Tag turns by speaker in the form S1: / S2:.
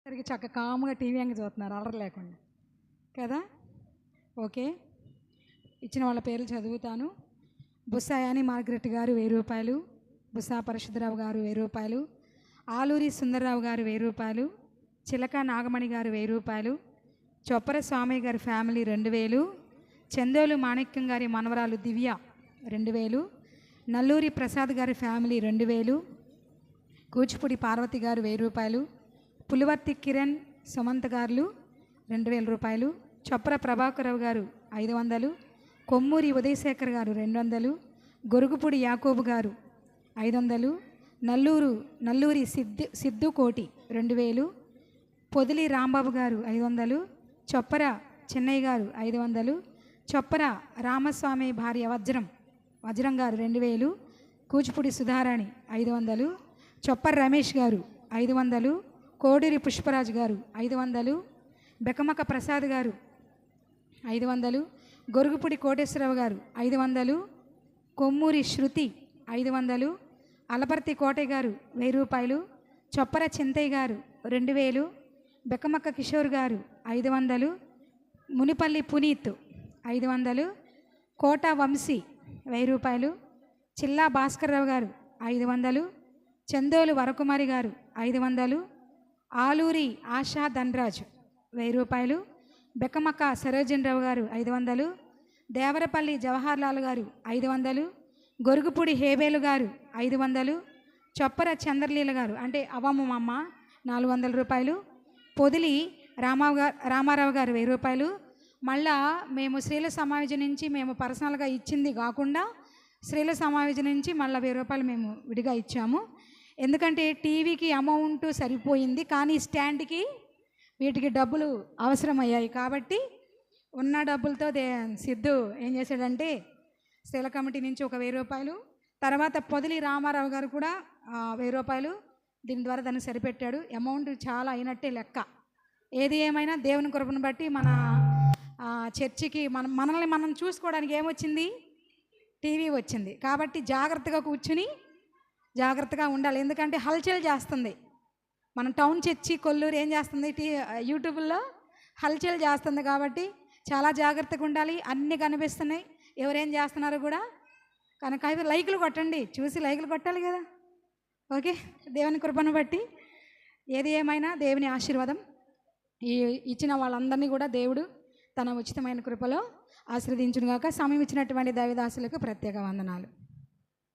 S1: సరికి చక్క కాముగా టీవీ అంగ చూస్తున్నారు అలర లేకుండా కదా. ఓకే, ఇచ్చిన వాళ్ళ పేర్లు చదువుతాను. బుస్సాయాని మార్గరెట్ గారు 1000 రూపాయలు, బుస్సా పరశుద్ధరావు గారు 1000 రూపాయలు, ఆలూరి సుందర్రావు గారు 1000 రూపాయలు, చిలక నాగమణి గారు 1000 రూపాయలు, చొప్పర స్వామి గారి ఫ్యామిలీ 2000, చందోలు మాణిక్యం గారి మనవరాలు దివ్య 2000, నల్లూరి ప్రసాద్ గారి ఫ్యామిలీ 2000, కూచిపూడి పార్వతి గారు 1000 రూపాయలు, పులివర్తి కిరణ్ సుమంత్ గారు 2000 రూపాయలు, చొప్పర ప్రభాకరరావు గారు 500, కొమ్మూరి ఉదయశేఖర్ గారు 200, గొరుగుపూడి యాకోబు గారు 500, నల్లూరి సిద్ధు కోటి 2000, పొదిలి రాంబాబు గారు 500, చొప్పర చెన్నయ్య గారు 500, చొప్పర రామస్వామి భార్య వజ్రం గారు 2000, కూచిపూడి సుధారాణి 500, చొప్పర రమేష్ గారు 500, కోడూరి పుష్పరాజు గారు 500, బెకమక ప్రసాద్ గారు 500, గొరుగుపూడి కోటేశ్వరరావు గారు 500, కొమ్మూరి శృతి 500, అలపర్తి కోటయ్య గారు 1000 రూపాయలు, చొప్పర చింతయ్య గారు 2000, బెకమక్క కిషోర్ గారు 500, మునిపల్లి పునీత్ 500, కోట వంశీ 1000 రూపాయలు, చిల్లా భాస్కర్రావు గారు 500, చందోలు వరకుమారి గారు 500, ఆలూరి ఆశా ధనరాజు 1000 రూపాయలు, బెక్కమక్క సరోజనరావు గారు 500, దేవరపల్లి జవహర్లాల్ గారు 500, గొరుగుపూడి హేబేలు గారు 500, చొప్పర చంద్రలీల గారు అంటే అవమ్మ 400 రూపాయలు, పొదిలి రామారావు గారు 1000 రూపాయలు. మళ్ళా మేము స్త్రీల సమావేశం నుంచి మేము పర్సనల్గా ఇచ్చింది కాకుండా స్త్రీల సమావేశం నుంచి మళ్ళీ 1000 రూపాయలు మేము విడిగా ఇచ్చాము. ఎందుకంటే టీవీకి అమౌంట్ సరిపోయింది, కానీ స్టాండ్కి వీటికి డబ్బులు అవసరమయ్యాయి. కాబట్టి ఉన్న డబ్బులతో సిద్ధు ఏం చేశాడంటే స్త్రీల కమిటీ నుంచి ఒక 1000 రూపాయలు, తర్వాత పొదిలి రామారావు గారు కూడా 1000 రూపాయలు దీని ద్వారా దాన్ని సరిపెట్టాడు. అమౌంట్ చాలా అయినట్టే లెక్క. ఏది ఏమైనా దేవుని కృపను బట్టి మన చర్చికి మనల్ని మనం చూసుకోవడానికి ఏమొచ్చింది, టీవీ వచ్చింది. కాబట్టి జాగ్రత్తగా కూర్చుని జాగ్రత్తగా ఉండాలి. ఎందుకంటే హల్చల్ చేస్తుంది. మన టౌన్ చర్చి కొల్లూరు ఏం చేస్తుంది, యూట్యూబ్లో హల్చల్ చేస్తుంది. కాబట్టి చాలా జాగ్రత్తగా ఉండాలి. అన్నీ కనిపిస్తున్నాయి, ఎవరేం చేస్తున్నారో కూడా. కనుక అయితే లైకులు కొట్టండి, చూసి లైకులు కొట్టాలి కదా. ఓకే, దేవుని కృపను బట్టి ఏది ఏమైనా దేవుని ఆశీర్వాదం. ఇచ్చిన వాళ్ళందరినీ కూడా దేవుడు తన ఉచితమైన కృపలో ఆశీర్వదించును గాక. సమయం ఇచ్చినటువంటి దైవదాసులకు ప్రత్యేక వందనాలు.